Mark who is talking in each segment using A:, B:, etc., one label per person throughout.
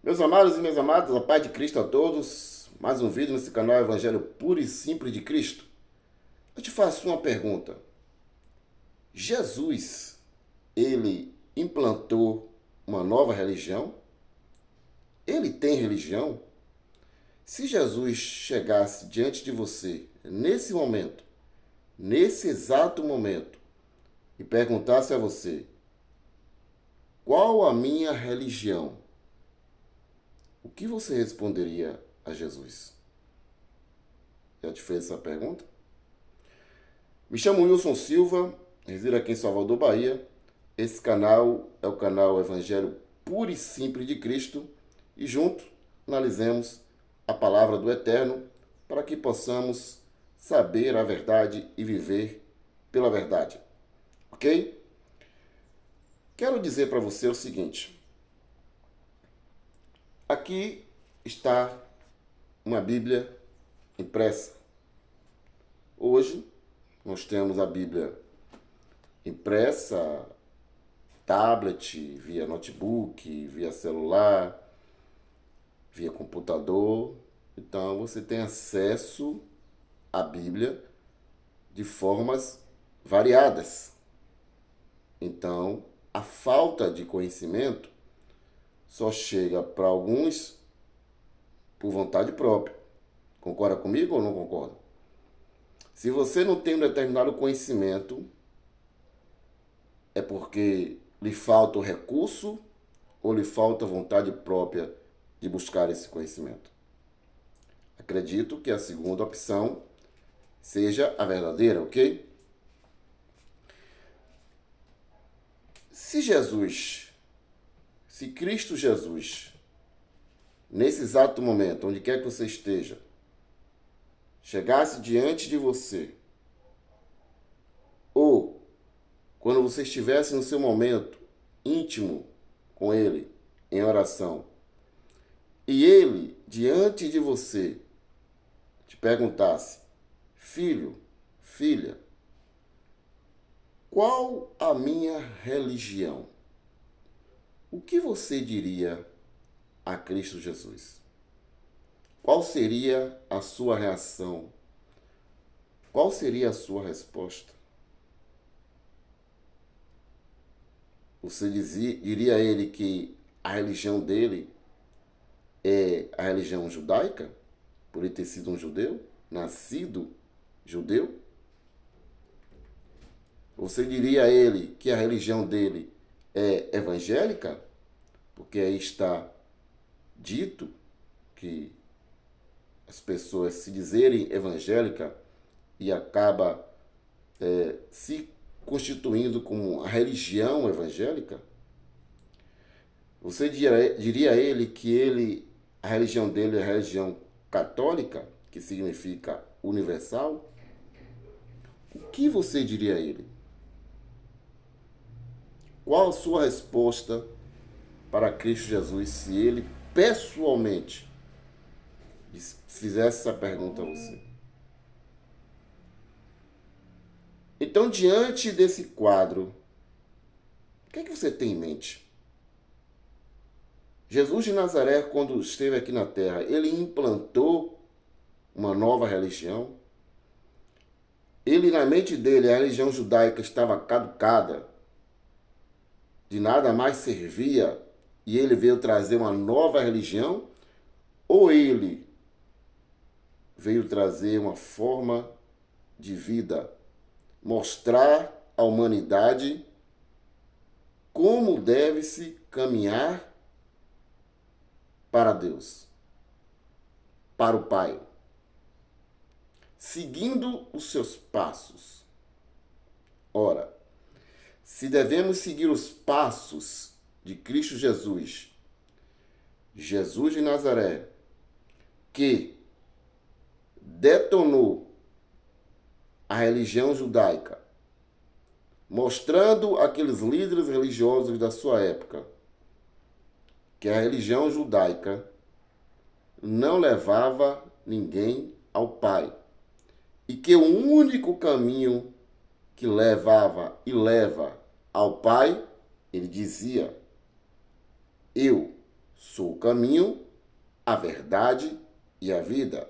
A: Meus amados e minhas amadas, a paz de Cristo a todos. Mais um vídeo nesse canal Evangelho Puro e Simples de Cristo. Eu te faço uma pergunta. Jesus, ele implantou uma nova religião? Ele tem religião? Se Jesus chegasse diante de você, nesse exato momento, e perguntasse a você, qual a minha religião? O que você responderia a Jesus? Já te fez essa pergunta? Me chamo Wilson Silva, resido aqui em Salvador, Bahia. Esse canal é o canal Evangelho Puro e Simples de Cristo e juntos analisemos a palavra do Eterno para que possamos saber a verdade e viver pela verdade. Ok? Quero dizer para você o seguinte. Aqui está uma Bíblia impressa. Hoje nós temos a Bíblia impressa, tablet, via notebook, via celular, via computador. Então você tem acesso à Bíblia de formas variadas. Então a falta de conhecimento só chega para alguns por vontade própria. Concorda comigo ou não concorda? Se você não tem um determinado conhecimento, é porque lhe falta o recurso ou lhe falta vontade própria de buscar esse conhecimento. Acredito que a segunda opção seja a verdadeira, ok? Se Cristo Jesus, nesse exato momento, onde quer que você esteja, chegasse diante de você, ou quando você estivesse no seu momento íntimo com Ele, em oração, e Ele, diante de você, te perguntasse, filho, filha, qual a minha religião? O que você diria a Cristo Jesus? Qual seria a sua reação? Qual seria a sua resposta? Você diria a ele que a religião dele é a religião judaica, por ele ter sido um judeu, nascido judeu? Você diria a ele que a religião dele é evangélica, porque aí está dito que as pessoas se dizerem evangélica e acaba se constituindo como a religião evangélica? Você diria a ele que a religião dele é a religião católica, que significa universal? O que você diria a ele? Qual a sua resposta para Cristo Jesus se ele pessoalmente fizesse essa pergunta a você? Então, diante desse quadro, o que é que você tem em mente? Jesus de Nazaré, quando esteve aqui na Terra, ele implantou uma nova religião. Ele, na mente dele, a religião judaica estava caducada, de nada mais servia, e ele veio trazer uma nova religião? Ou ele veio trazer uma forma de vida, mostrar à humanidade como deve-se caminhar para Deus, para o Pai, seguindo os seus passos? Ora, se devemos seguir os passos de Cristo Jesus, Jesus de Nazaré, que detonou a religião judaica, mostrando àqueles líderes religiosos da sua época que a religião judaica não levava ninguém ao Pai e que o único caminho que levava e leva ao Pai, ele dizia, eu sou o caminho, a verdade e a vida.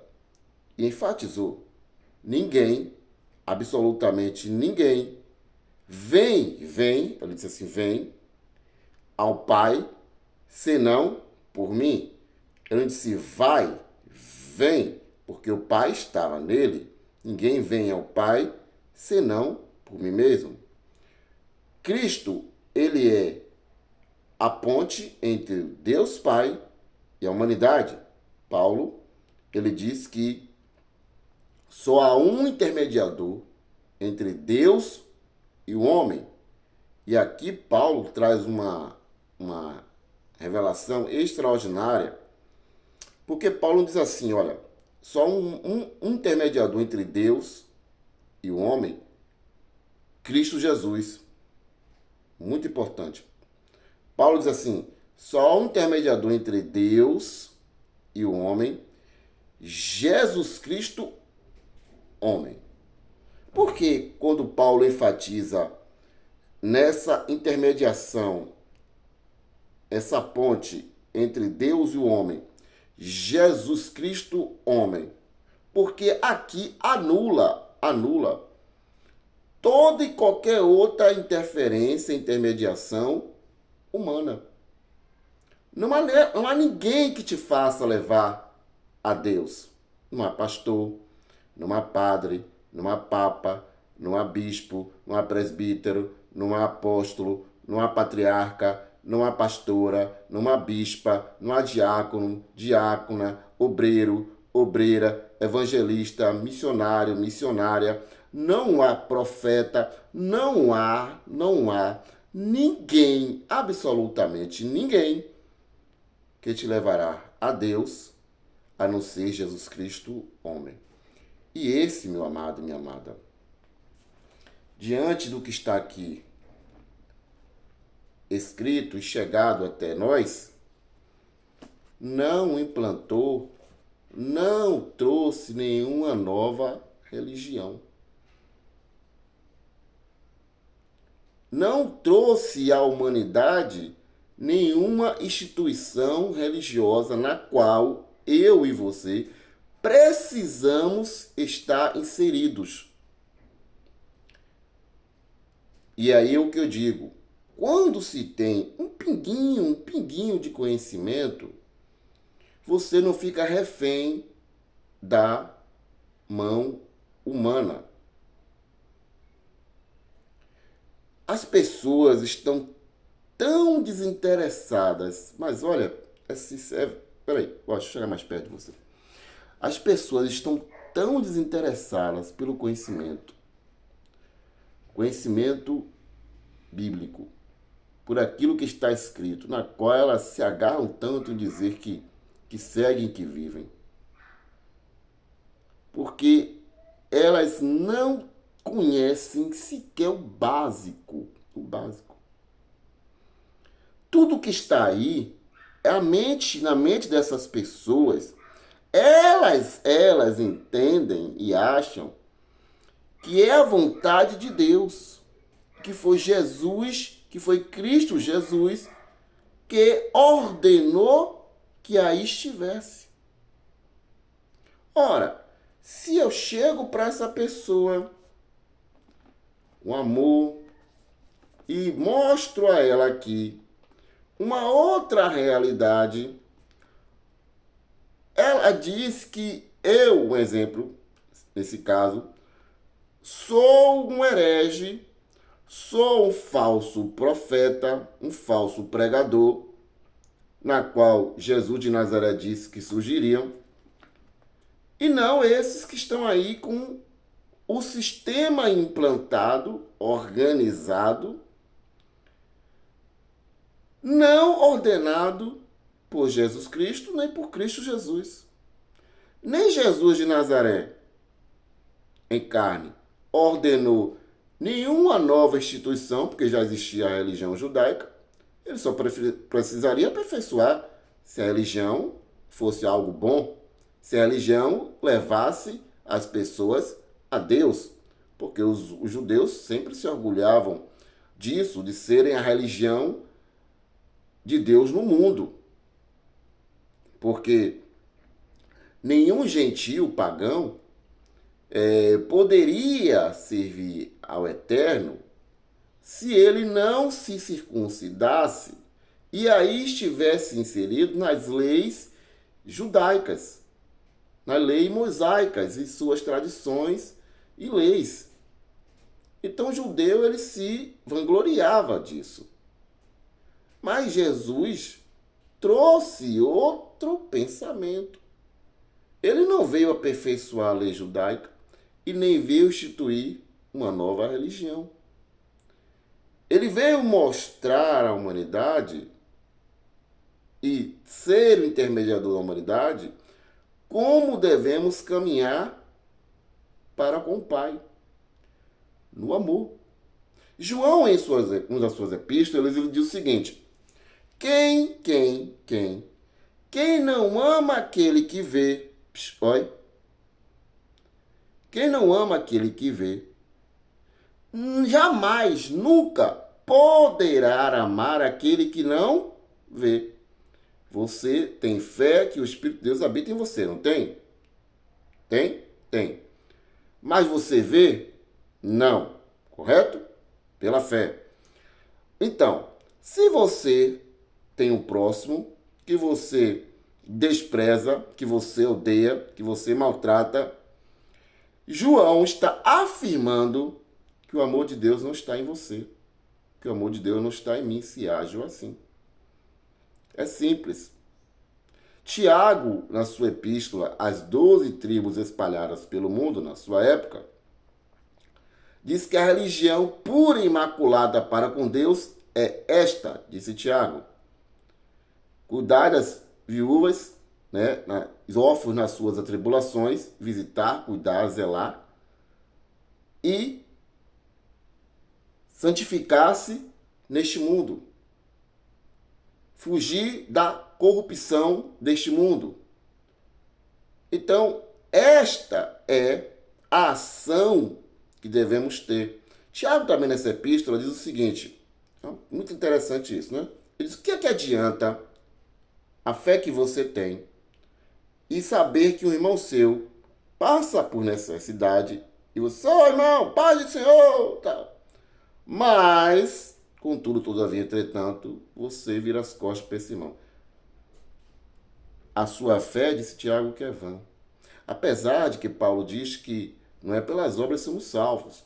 A: E enfatizou: ninguém, absolutamente ninguém, vem, ele disse assim, vem ao Pai, senão por mim. Ele disse, vem, porque o Pai estava nele. Ninguém vem ao Pai, senão por mim mesmo. Cristo, ele é a ponte entre Deus Pai e a humanidade. Paulo, ele diz que só há um intermediador entre Deus e o homem. E aqui Paulo traz uma revelação extraordinária, porque Paulo diz assim, olha, só um intermediador entre Deus e o homem, Cristo Jesus. Muito importante. Paulo diz assim, só um intermediador entre Deus e o homem, Jesus Cristo, homem. Porque quando Paulo enfatiza nessa intermediação, essa ponte entre Deus e o homem, Jesus Cristo, homem? Porque aqui anula toda e qualquer outra interferência, intermediação humana. Não há ninguém que te faça levar a Deus. Não há pastor, não há padre, não há papa, não há bispo, não há presbítero, não há apóstolo, não há patriarca, não há pastora, não há bispa, não há diácono, diácona, obreiro, obreira, evangelista, missionário, missionária. Não há profeta, não há ninguém, absolutamente ninguém, que te levará a Deus, a não ser Jesus Cristo, homem. E esse, meu amado e minha amada, diante do que está aqui escrito e chegado até nós, não implantou, não trouxe nenhuma nova religião. Não trouxe à humanidade nenhuma instituição religiosa na qual eu e você precisamos estar inseridos. E aí o que eu digo, quando se tem um pinguinho de conhecimento, você não fica refém da mão humana. As pessoas estão tão desinteressadas, mas olha, peraí, deixa eu chegar mais perto de você. As pessoas estão tão desinteressadas pelo conhecimento bíblico, por aquilo que está escrito, na qual elas se agarram tanto em dizer que seguem, que vivem. Porque elas não conhecem sequer o básico. Tudo que está aí é na mente dessas pessoas. Elas entendem e acham que é a vontade de Deus, que foi Jesus, que foi Cristo Jesus, que ordenou que aí estivesse. Ora, se eu chego para essa pessoa com amor e mostro a ela aqui uma outra realidade, ela diz que eu, um exemplo, nesse caso, sou um herege, sou um falso profeta, um falso pregador, na qual Jesus de Nazaré disse que surgiriam, e não esses que estão aí com o sistema implantado, organizado, não ordenado por Jesus Cristo, nem por Cristo Jesus. Nem Jesus de Nazaré, em carne, ordenou nenhuma nova instituição, porque já existia a religião judaica. Ele só precisaria aperfeiçoar se a religião fosse algo bom, se a religião levasse as pessoas a Deus, porque os judeus sempre se orgulhavam disso, de serem a religião de Deus no mundo. Porque nenhum gentio pagão poderia servir ao Eterno se ele não se circuncidasse e aí estivesse inserido nas leis judaicas, nas leis mosaicas e suas tradições e leis. Então o judeu ele se vangloriava disso. Mas Jesus trouxe outro pensamento. Ele não veio aperfeiçoar a lei judaica e nem veio instituir uma nova religião. Ele veio mostrar à humanidade e ser o intermediador da humanidade como devemos caminhar para com o Pai, no amor. João, em uma das suas epístolas, ele diz o seguinte: quem não ama aquele que vê, olha, quem não ama aquele que vê, jamais, nunca poderá amar aquele que não vê. Você tem fé que o Espírito de Deus habita em você, não tem? Tem? Tem. Mas você vê? Não. Correto? Pela fé. Então, se você tem um próximo que você despreza, que você odeia, que você maltrata, João está afirmando que o amor de Deus não está em você, que o amor de Deus não está em mim se ajo assim. É simples. Tiago, na sua epístola, às 12 tribos espalhadas pelo mundo na sua época, diz que a religião pura e imaculada para com Deus é esta, disse Tiago: cuidar das viúvas, né, os órfãos nas suas atribulações, visitar, cuidar, zelar, e santificar-se neste mundo. Fugir da corrupção deste mundo. Então, esta é a ação que devemos ter. Tiago também nessa epístola diz o seguinte, muito interessante isso, né? Ele diz: o que é que adianta a fé que você tem e saber que um irmão seu passa por necessidade e você: irmão, paz do Senhor, tal. Mas, contudo, todavia, entretanto, você vira as costas para esse irmão. A sua fé, disse Tiago, que é vã. Apesar de que Paulo diz que não é pelas obras que somos salvos.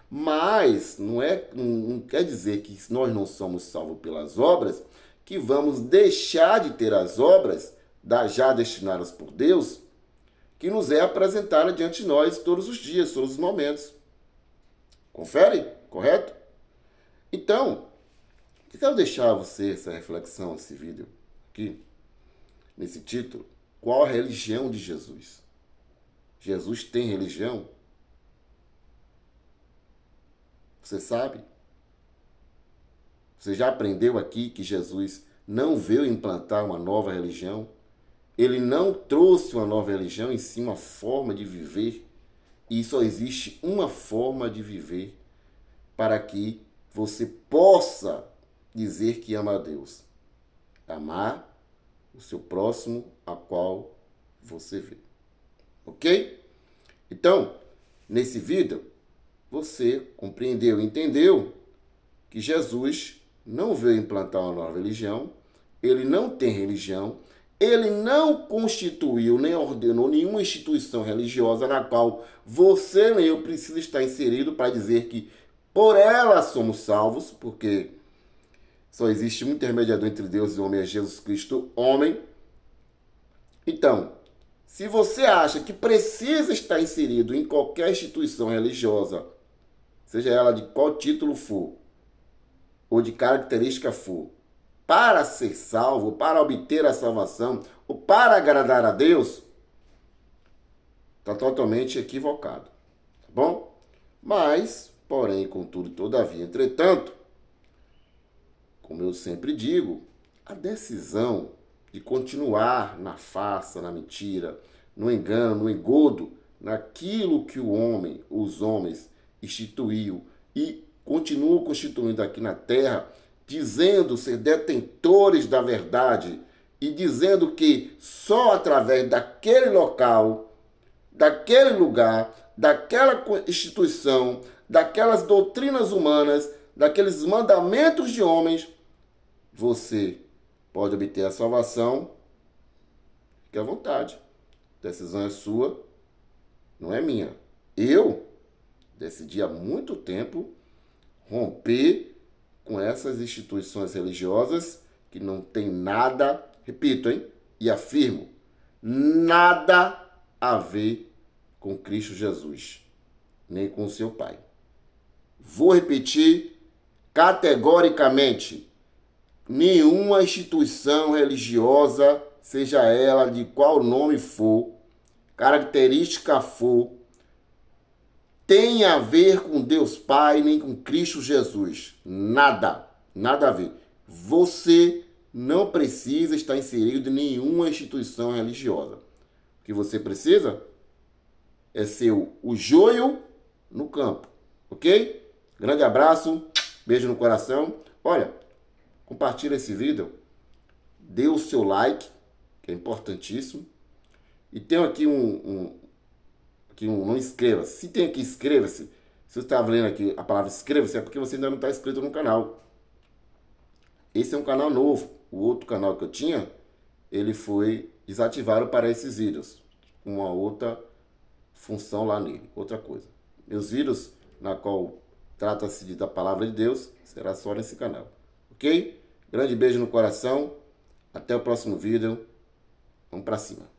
A: Mas não quer dizer que nós não somos salvos pelas obras, que vamos deixar de ter as obras já destinadas por Deus, que nos é apresentada diante de nós todos os dias, todos os momentos. Confere? Correto? Então, eu quero deixar a você essa reflexão, esse vídeo aqui, nesse título: qual a religião de Jesus? Jesus tem religião? Você sabe? Você já aprendeu aqui que Jesus não veio implantar uma nova religião? Ele não trouxe uma nova religião, em si uma forma de viver. E só existe uma forma de viver para que você possa dizer que ama a Deus: amar o seu próximo a qual você vê. Ok? Então, nesse vídeo, você compreendeu, entendeu que Jesus não veio implantar uma nova religião, ele não tem religião, ele não constituiu nem ordenou nenhuma instituição religiosa na qual você nem eu precisa estar inserido para dizer que por ela somos salvos, porque só existe um intermediador entre Deus e o homem, é Jesus Cristo, homem. Então, se você acha que precisa estar inserido em qualquer instituição religiosa, seja ela de qual título for, ou de característica for, para ser salvo, para obter a salvação, ou para agradar a Deus, está totalmente equivocado. Tá bom? Mas, porém, contudo, todavia, entretanto, como eu sempre digo, a decisão de continuar na farsa, na mentira, no engano, no engodo, naquilo que os homens instituiu e continuam constituindo aqui na terra, dizendo ser detentores da verdade e dizendo que só através daquele local, daquele lugar, daquela instituição, daquelas doutrinas humanas, daqueles mandamentos de homens, você pode obter a salvação. Fique à vontade. A decisão é sua, não é minha. Eu decidi há muito tempo romper com essas instituições religiosas que não tem nada, repito, e afirmo, nada a ver com Cristo Jesus, nem com seu Pai. Vou repetir categoricamente: nenhuma instituição religiosa, seja ela de qual nome for, característica for, tem a ver com Deus Pai nem com Cristo Jesus. Nada. Nada a ver. Você não precisa estar inserido em nenhuma instituição religiosa. O que você precisa é ser o joio no campo. Ok? Grande abraço. Beijo no coração. Olha, compartilha esse vídeo. Dê o seu like, que é importantíssimo. E tem aqui não inscreva-se. Se tem aqui inscreva-se, se você está lendo aqui a palavra inscreva-se, é porque você ainda não está inscrito no canal. Esse é um canal novo. O outro canal que eu tinha, ele foi desativado para esses vídeos. Uma outra função lá nele, outra coisa. Meus vídeos, na qual trata-se da palavra de Deus, será só nesse canal. Ok? Grande beijo no coração. Até o próximo vídeo. Vamos para cima.